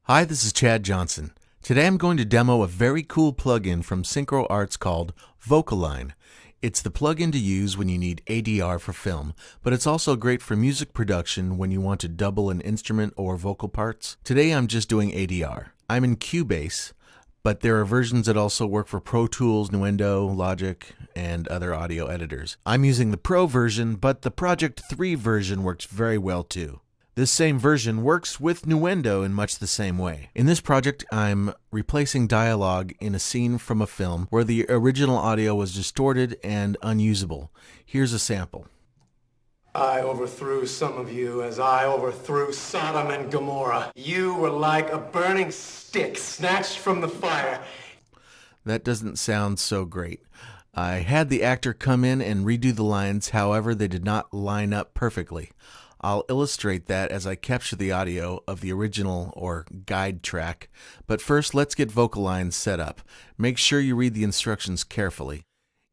Hi, this is Chad Johnson. Today I'm going to demo a very cool plugin from Synchro Arts called VocAlign. It's the plugin to use when you need ADR for film, but it's also great for music production when you want to double an instrument or vocal parts. Today I'm just doing ADR. I'm in Cubase, but there are versions that also work for Pro Tools, Nuendo, Logic, and other audio editors. I'm using the Pro version, but the Project 3 version works very well too. This same version works with Nuendo in much the same way. In this project, I'm replacing dialogue in a scene from a film where the original audio was distorted and unusable. Here's a sample. I overthrew some of you as I overthrew Sodom and Gomorrah. You were like a burning stick snatched from the fire. That doesn't sound so great. I had the actor come in and redo the lines, however, they did not line up perfectly. I'll illustrate that as I capture the audio of the original or guide track, but first let's get VocAlign set up. Make sure you read the instructions carefully.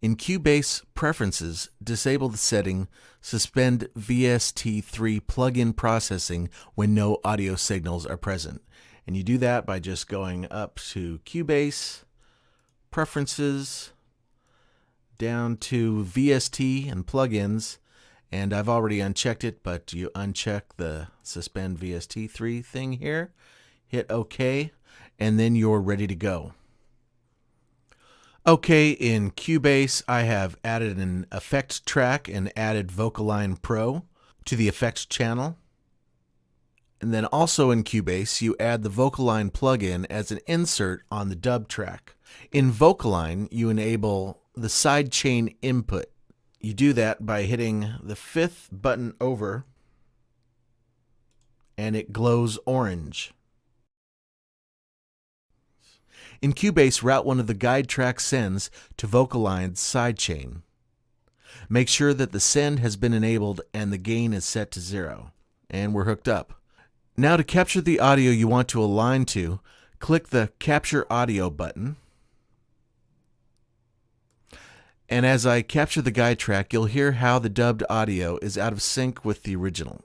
In Cubase Preferences, disable the setting Suspend VST3 plugin processing when no audio signals are present. And you do that by just going up to Cubase, Preferences, down to VST and Plugins, and I've already unchecked it, but you uncheck the Suspend VST3 thing here, hit OK, and then you're ready to go. Okay, in Cubase, I have added an effects track and added VocAlign Pro to the effects channel. And then also in Cubase, you add the VocAlign plugin as an insert on the dub track. In VocAlign, you enable the sidechain input. You do that by hitting the 5th button over, and it glows orange. In Cubase, route one of the guide track sends to VocAlign's sidechain. Make sure that the send has been enabled and the gain is set to 0. And we're hooked up. Now to capture the audio you want to align to, click the Capture Audio button. And as I capture the guide track, you'll hear how the dubbed audio is out of sync with the original.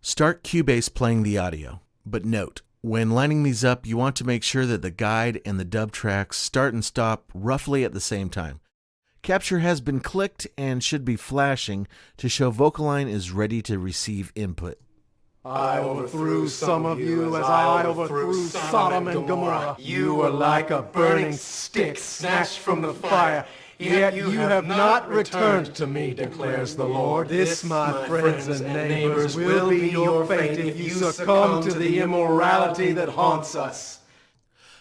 Start Cubase playing the audio, but note, when lining these up, you want to make sure that the guide and the dub tracks start and stop roughly at the same time. Capture has been clicked and should be flashing to show VocAlign is ready to receive input. I overthrew some of you as I overthrew Sodom and Gomorrah. You were like a burning stick snatched from the fire. Yet you have not returned to me, declares the Lord. This, my friends and neighbors, will be your fate if you succumb to the immorality that haunts us.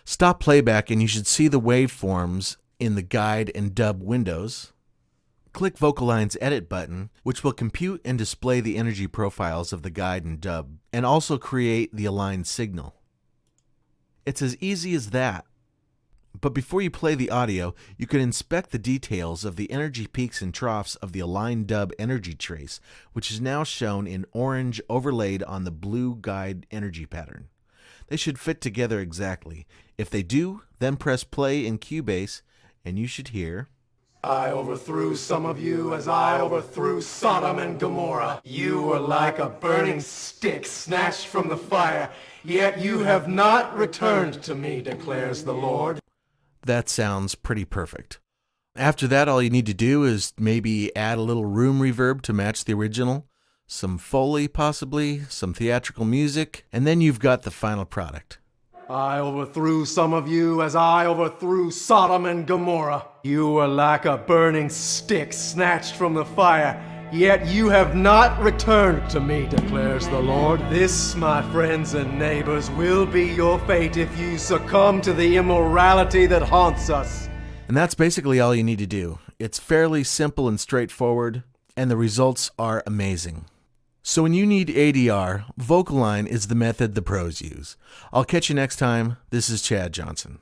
Stop playback and you should see the waveforms in the guide and dub windows. Click VocAlign's Edit button, which will compute and display the energy profiles of the guide and dub, and also create the aligned signal. It's as easy as that. But before you play the audio, you can inspect the details of the energy peaks and troughs of the aligned dub energy trace, which is now shown in orange overlaid on the blue guide energy pattern. They should fit together exactly. If they do, then press play in Cubase, and you should hear, I overthrew some of you as I overthrew Sodom and Gomorrah. You were like a burning stick snatched from the fire, yet you have not returned to me, declares the Lord. That sounds pretty perfect. After that, all you need to do is maybe add a little room reverb to match the original, some Foley possibly, some theatrical music, and then you've got the final product. I overthrew some of you as I overthrew Sodom and Gomorrah. You were like a burning stick snatched from the fire, yet you have not returned to me, declares the Lord. This, my friends and neighbors, will be your fate if you succumb to the immorality that haunts us. And that's basically all you need to do. It's fairly simple and straightforward, and the results are amazing. So when you need ADR, VocAlign is the method the pros use. I'll catch you next time. This is Chad Johnson.